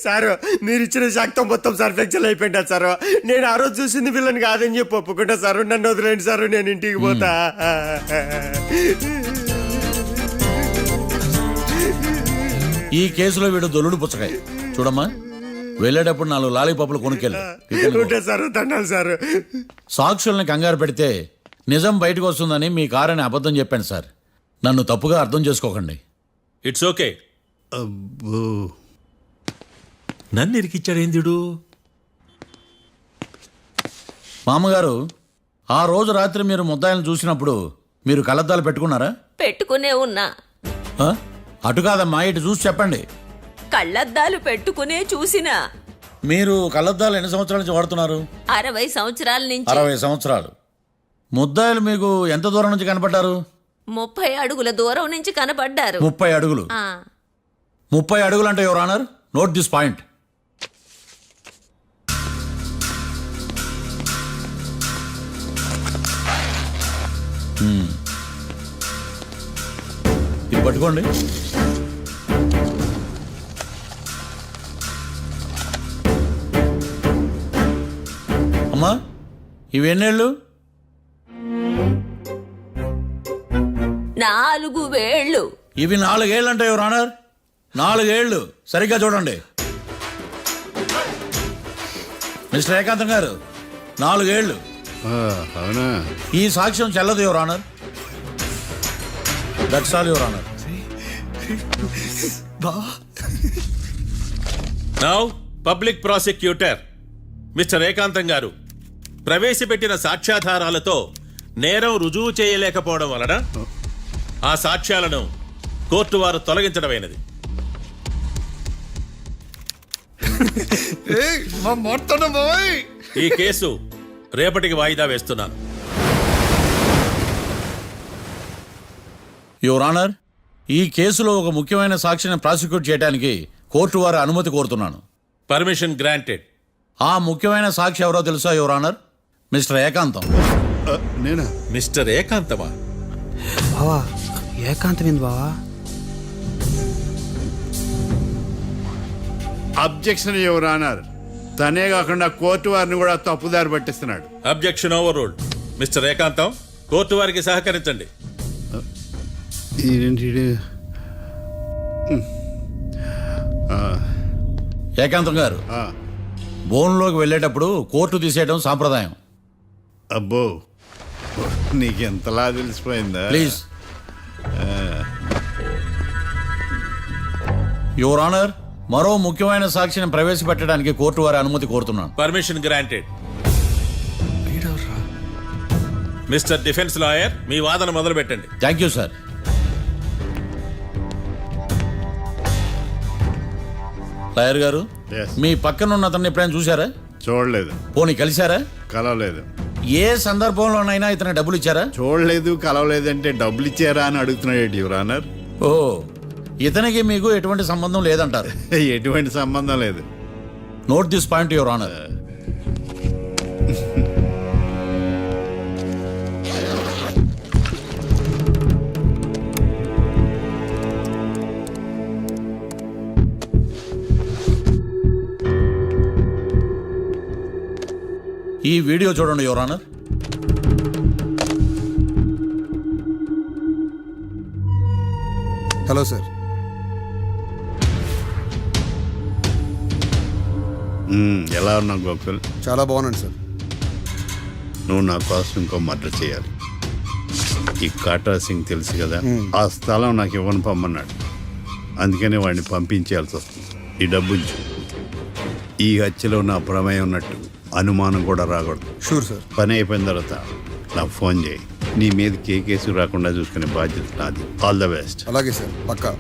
సార్ మీరు ఇచ్చిన శాక్తం మొత్తం సార్ ఫ్లెక్చర్ అయిపోయింటా సార్. నేను ఆ రోజు చూసింది వీళ్ళని కాదని చెప్పి ఒప్పుకుంటా సార్. నన్ను వదిలేండి సార్, నేను ఇంటికి పోతా. ఈ కేసులో వీడు దొల్లుడు పుచ్చకాయ. చూడమ్మా, వెళ్ళేటప్పుడు 4 లాలీపాపులు కొనుక్కెళ్ళు. Sir దండాలి sir. సాక్షుల్ని కంగారు పెడితే నిజం బయటకు వస్తుందని మీ కారని అబద్ధం చెప్పాను సార్. నన్ను తప్పుగా అర్థం చేసుకోకండి. It's okay. అబ్బో, నన్ను ఇరికిచ్చాడేందుడు? మామగారు, ఆ రోజు రాత్రి మీరు ముద్దాయిలను చూసినప్పుడు మీరు కళ్ళద్దాలు పెట్టుకున్నారా? పెట్టుకునే ఉన్నా. ఆ? అటు కాదమ్మా, ఇటు చూసి చెప్పండి. కళ్ళద్దాలు పెట్టుకునే చూసినా. మీరు కళ్ళద్దాలు ఎన్ని సంవత్సరాల నుంచి వాడుతున్నారు? 60 సంవత్సరాల నుంచి. 60 సంవత్సరాలు. ముద్దాయిలు మీకు ఎంత దూరం నుంచి కనపడ్డారు? 30 అడుగుల దూరం నుంచి కనపడ్డారు. 30 అడుగులు. ఆ, 30 అడుగులు అంటే your honour, note this point. ఇది పట్టుకోండి. అమ్మా, ఇవి ఎన్నేళ్ళు? 4 వేళ్ళు. ఇవి 4 ఏళ్ళు అంటే యువర్ ఆనర్, 4 ఏళ్ళు. సరిగ్గా చూడండి మిస్టర్ ఏకాంతం గారు, 4 ఏళ్ళు. అవునా? ఈ సాక్ష్యం చెల్లదు your honour. That's all your honour. Now public prosecutor mister ఏకాంతం గారు ప్రవేశపెట్టిన సాక్ష్యాధారాలతో నేరం రుజువు చేయలేకపోవడం వలన ఆ సాక్ష్యాలను కోర్టు వారు తొలగించడమైనది. ఈ కేసు రేపటికి వాయిదా వేస్తున్నాను. యువర్ ఆనర్, ఈ కేసులో ఒక ముఖ్యమైన సాక్షిని ప్రాసిక్యూట్ చేయడానికి కోర్టు వారి అనుమతి కోరుతున్నాను. Permission granted. ఆ ముఖ్యమైన సాక్షి ఎవరో తెలుసా యువర్ ఆనర్? మిస్టర్ ఏకాంతం. నేనా? మిస్టర్ ఏకాంతమా? బావా ఏకాంతమైంది బావా. Objection your honour. తనే కాకుండా కోర్టు వారిని కూడా తప్పుదారి పట్టిస్తున్నాడు. Objection overruled. Mister Ekantham, court వారికి సహకరించండి. ఏకాంతం గారు, బోన్లోకి వెళ్ళేటప్పుడు కోర్టు తీసేయడం సాంప్రదాయం. అబ్బో, నీకెంతలా తెలిసిపోయిందా? ప్లీజ్. యువర్ ఆనర్, మరో ముఖ్యమైన సాక్షిని ప్రవేశపెట్టడానికి కోర్టు వారి అనుమతి కోరుతున్నాను. Permission granted. Mister defence lawyer, మీ వాదన మొదలు పెట్టండి. Thank you sir. లాయర్ గారు, Yes. మీ పక్కన ఉన్న అతన్ని ఎప్పుడైనా చూసారా? చూడలేదు, పోనీ కలిశారా? కలవలేదు. ఏ సందర్భంలోనైనా ఇతను డబ్బులు ఇచ్చారా? చూడలేదు, కలవలేదంటే డబ్బులు ఇచ్చారా అని అడుగుతున్నాడు యువర్ ఆనర్. ఓ, ఇతనికి మీకు ఎటువంటి సంబంధం లేదంటారు. ఎటువంటి సంబంధం లేదు. Note this point your honour. ఈ వీడియో చూడండి యువర్ ఆనర్. Hello sir. ఎలా ఉన్నావు గోకుల్? చాలా బాగున్నాను సార్. నువ్వు నా కోసం ఇంకో మర్డర్ చేయాలి. ఈ కాట్రా సింగ్ తెలుసు కదా, ఆ స్థలం నాకు ఇవ్వని పొమ్మన్నాడు. అందుకనే వాడిని పంపించాల్సి వస్తుంది. ఈ డబ్బు ఉంచు. ఈ హత్యలో నా ప్రమేయం ఉన్నట్టు అనుమానం కూడా రాకూడదు. Sure sir. పని అయిపోయిన తర్వాత నాకు ఫోన్ చేయి. నీ మీద ఏ కేసు రాకుండా చూసుకునే బాధ్యత నాది. All the best. అలాగే సార్, పక్కా.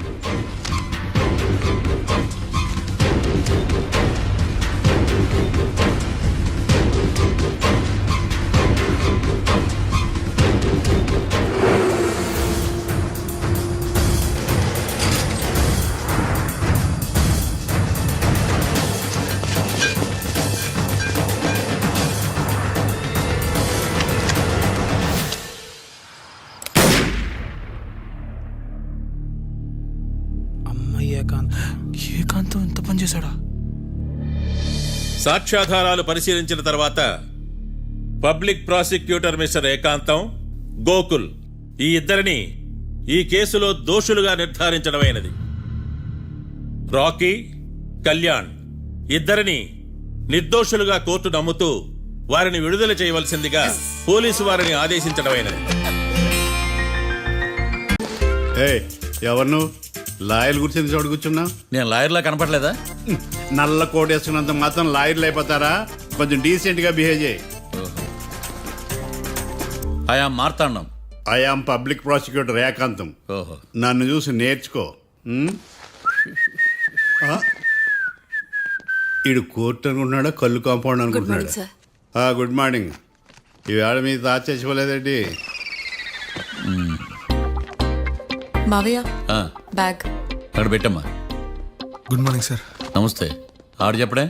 ఏకాంతం ఎంత పని చేశాడా? సాక్ష్యాధారాలు పరిశీలించిన తర్వాత పబ్లిక్ ప్రాసిక్యూటర్ మిస్టర్ ఏకాంతం, గోకుల్ ఈ ఇద్దరిని ఈ కేసులో దోషులుగా నిర్ధారించడమైనది. రాకీ, కళ్యాణ్ ఇద్దరిని నిర్దోషులుగా కోర్టు నమ్ముతూ వారిని విడుదల చేయవలసిందిగా పోలీసు వారిని ఆదేశించడమైనది. ఎవరు నువ్వు? లాయర్లు కూర్చొని చోటు కూర్చున్నా? నేను లాయర్లా కనపడలేదా? నల్ల కోట్ వేసుకున్నంత మాత్రం లాయర్లు అయిపోతారా? కొంచెం డీసెంట్ గా బిహేవ్ చేయి. ఆయా మార్తాండం. ఐఆమ్ పబ్లిక్ ప్రాసిక్యూటర్ ఏకాంతం. ఓహో. నన్ను చూసి నేర్చుకో. ఈడు కోర్టు అనుకుంటున్నాడా, కళ్ళు కాంపౌండ్ అనుకుంటున్నాడా? Good morning. ఈవేళ మీ తాత చచ్చిపోలేదండి. మావయ్య, బ్యాగ్ అక్కడ పెట్టమ్మా. Good morning sir. నమస్తే. ఆడు చెప్పడే.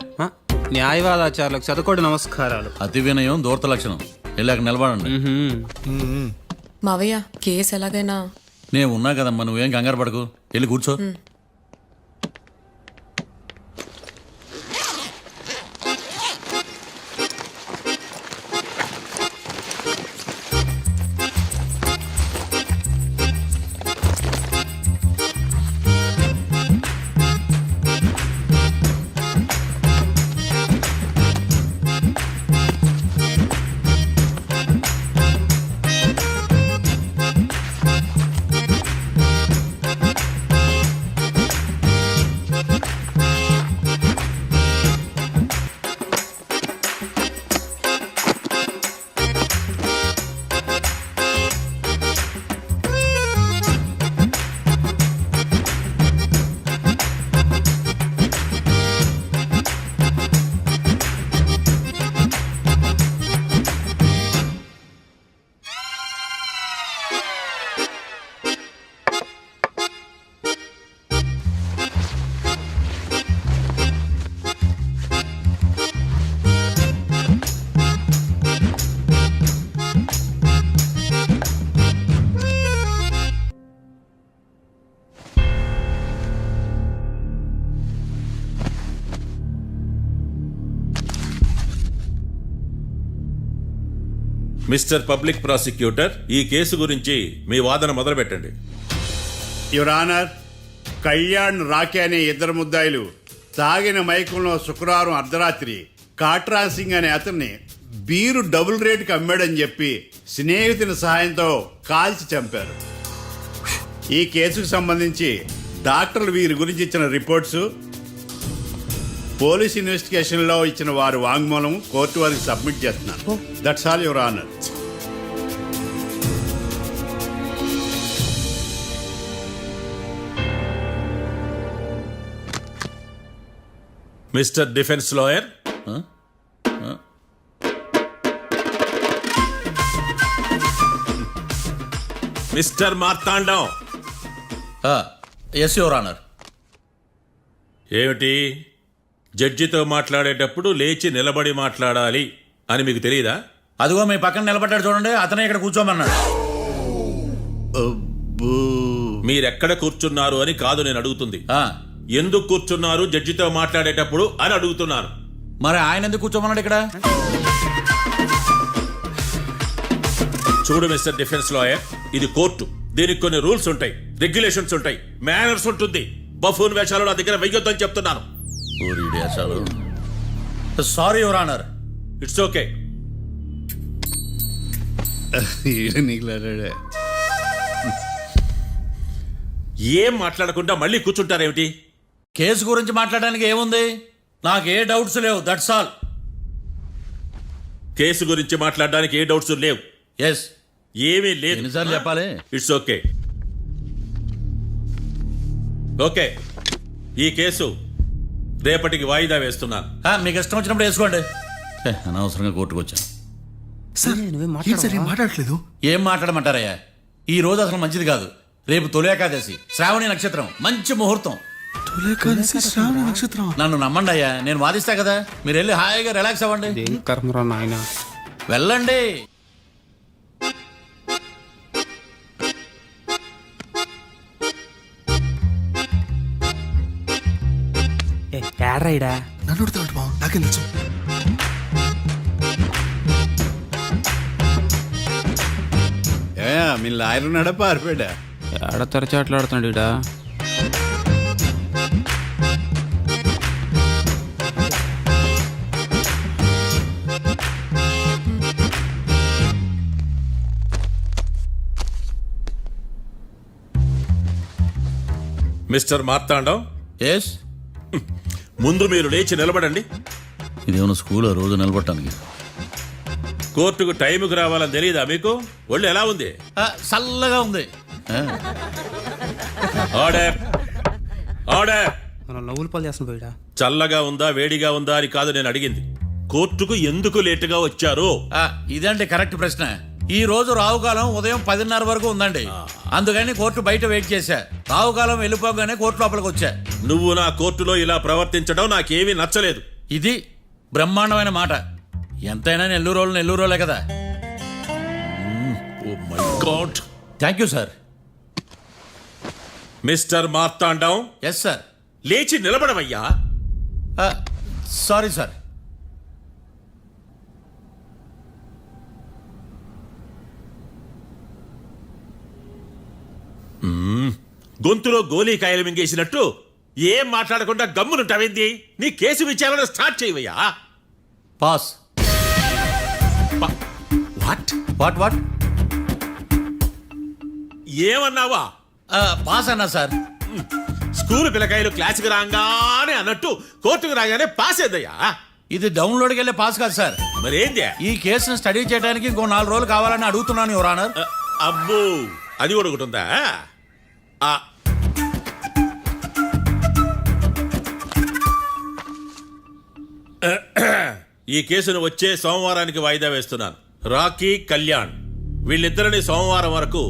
న్యాయవాదాచారులకు చదువుకోడు నమస్కారాలు. అతి వినయం దూరత లక్షణం. ఇలాగ నిలబడండి. మావయ్య, కేసు ఎలాగైనా. నేను ఉన్నా కదమ్మా, నువ్వేం కంగారు పడకు. వెళ్ళి కూర్చో. మిస్టర్ పబ్లిక్ ప్రాసిక్యూటర్, ఈ కేసు గురించి మీ వాదన మొదలు పెట్టండి. యువర్ ఆనర్, కళ్యాణ్ రాకే అనే ఇద్దరు ముద్దాయిలు తాగిన మైకంలో శుక్రవారం అర్ధరాత్రి కాట్రా సింగ్ అనే అతన్ని బీరు డబుల్ రేటుకి అమ్మాడని చెప్పి స్నేహితుని సహాయంతో కాల్చి చంపారు. ఈ కేసుకు సంబంధించి డాక్టర్లు వీరి గురించి ఇచ్చిన రిపోర్ట్స్, పోలీస్ ఇన్వెస్టిగేషన్లో ఇచ్చిన వారి వాంగ్మూలం కోర్టు వారికి సబ్మిట్ చేస్తున్నాను. That's all your honour. Mister defence lawyer, mister Marthandam. Yes your honour. ఏమిటి, జడ్జితో మాట్లాడేటప్పుడు లేచి నిలబడి మాట్లాడాలి అని మీకు తెలియదా? అదిగో మీ పక్కన నిలబడ్డాడు చూడండి, అతనే ఇక్కడ కూర్చోమన్నాడు. మీరెక్కడ కూర్చున్నారు అని కాదు నేను అడుగుతుంది. ఆ, ఎందుకు కూర్చున్నారు జడ్జితో మాట్లాడేటప్పుడు అని అడుగుతున్నాను. మరి ఆయన ఎందుకు కూర్చోమన్నాడు ఇక్కడ? చూడు మిస్టర్ డిఫెన్స్ లాయర్, ఇది కోర్టు. దీనికి కొన్ని రూల్స్ ఉంటాయి, రెగ్యులేషన్స్ ఉంటాయి, మేనర్స్ ఉంటుంది. బఫూన్ వేషాలు నా దగ్గర వెయ్యొద్దని చెప్తున్నాను. Sorry your honour. It's okay. ఏం మాట్లాడకుండా మళ్ళీ కూర్చుంటారేమిటి? కేసు గురించి మాట్లాడడానికి ఏముంది? నాకు ఏ డౌట్స్ లేవు, దట్స్ ఆల్. కేసు గురించి మాట్లాడడానికి ఏ డౌట్స్ లేవు? ఎస్. ఏమీ లేదు. ఎన్నిసార్లు చెప్పాలి? It's okay. ఓకే, ఈ కేసు రేపటికి వాయిదా వేస్తున్నాను. మీకు ఇష్టం వచ్చినప్పుడు వేసుకోండి. అనవసరంగా కోర్టుకు వచ్చాను. మాట్లాడట్లేదు. ఏం మాట్లాడమంటారయ్యా? ఈ రోజు అసలు మంచిది కాదు. రేపు తొలి ఏకాదశి, శ్రావణి నక్షత్రం, మంచి ముహూర్తం. నన్ను నమ్మండి అయ్యా, నేను వాదిస్తా కదా. మీరు వెళ్ళి హాయిగా రిలాక్స్ అవ్వండి. ఏం కర్మరా నాయన. వెళ్ళండి. ఏడ్రాయిడా నన్ను అడుగుతాడు బావ, నాకేం తెలుసు. మీ లాయర్ ఉన్నాడా పారిపోయాడా? ఏడ తెరచాట్లాడుతున్నాడు ఇడా. Mister Marthandam, yes. ముందు మీరు లేచి నిలబడండి. ఇదేమన్నా స్కూల్ రోజు నిలబడటానికి? కోర్టుకు టైంకి రావాలని తెలియదా మీకు? ఒళ్ళు ఎలా ఉంది? చల్లగా ఉంది. Order, order. మనం నవ్వులు పాలు చేస్తున్న పోయిడా. చల్లగా ఉందా వేడిగా ఉందా అని కాదు నేను అడిగింది. కోర్టుకు ఎందుకు లేటుగా వచ్చారు? ఇదండి కరెక్ట్ ప్రశ్న. ఈ రోజు రావుకాలం ఉదయం 10:30 వరకు ఉందండి. అందుకని కోర్టు బయట వెయిట్ చేశా. రావుకాలం వెళ్ళిపోగానే కోర్టు లోపలికి వచ్చా. నువ్వు నా కోర్టులో ఇలా ప్రవర్తించడం నాకేమీ నచ్చలేదు. ఇది బ్రహ్మాండమైన మాట. ఎంతైనా నెల్లూరులే కదా. Oh my God. Thank you sir. Mister Marthandam, yes sir. లేచి నిలబడవయ్యా. Sorry sir. గొంతులో గోలీకాయలు మింగేసినట్టు ఏం మాట్లాడకుండా గమ్మునుంటావేంది? నీ కేసు విచారణ స్టార్ట్ చేయవయ్యా. పాస్. వాట్ వాట్ వాట్ ఏమన్నావా? పాస్ అన్నా సార్. స్కూల్ పిల్లకాయలు క్లాసుకు రాగానే అన్నట్టు కోర్టుకు రాగానే పాస్ ఏదయ్యా? ఇది డౌన్లోడ్కి వెళ్ళే పాస్ కాదు సార్. మరేంది? ఈ కేసును స్టడీ చేయడానికి ఇంకో 4 రోజులు కావాలని అడుగుతున్నాను యువర్ ఆనర్. అబ్బో, అది కూడా ఒకటి ఉందా? ఈ కేసును వచ్చే సోమవారానికి వాయిదా వేస్తున్నాను. రాకీ, కళ్యాణ్ వీళ్ళిద్దరిని సోమవారం వరకు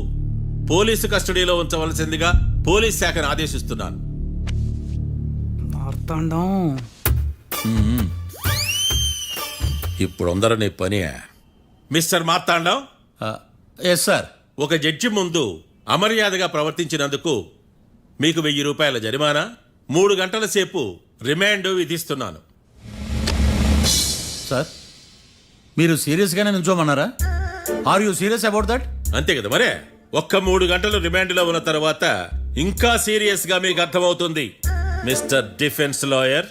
పోలీసు కస్టడీలో ఉంచవలసిందిగా పోలీస్ శాఖను ఆదేశిస్తున్నాను. మార్తాండం. ఇప్పుడు అందరూ నీ పని. Mister Marthandam, yes sir. ఒక జడ్జి ముందు అమర్యాదగా ప్రవర్తించినందుకు మీకు 1000 రూపాయల జరిమానా, 3 గంటల సేపు రిమాండ్ విధిస్తున్నాను. సార్, మీరు సీరియస్గానే నిల్చోమన్నారా? Are you serious about that? అంతే కదా మరే. ఒక్క 3 గంటలు రిమాండ్ లో ఉన్న తర్వాత ఇంకా సీరియస్ గా మీకు అర్థమవుతుంది మిస్టర్ డిఫెన్స్ లాయర్.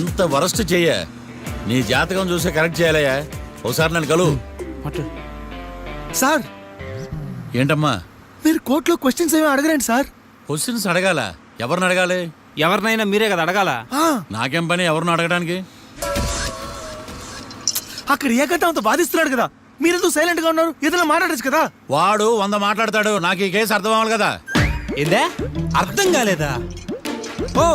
ఇంత వరస్ట్ చెయ్య నీ జాతకం చూసి కరెక్ట్ చేయాలయ్యా. ఒకసారి నన్ను కలువు. సార్ ఏంటమ్మా మీరు కోర్టులో క్వశ్చన్స్ ఏమి అడగరండి సార్. క్వశ్చన్స్ అడగాల? ఎవరిని అడగాలి? ఎవరినైనా మీరే కదా అడగాల. నాకేం పని ఎవరిని అడగడానికి? అక్కడ ఏకతాంతో బాధిస్తున్నాడు కదా, మీరెందుకు సైలెంట్ గా ఉన్నారు? ఏదైనా మాట్లాడచ్చు కదా. వాడు 100 మాట్లాడతాడు. నాకు ఈ కేసు అర్థం అవ్వాలి కదా. ఏందే అర్థం కాలేదా?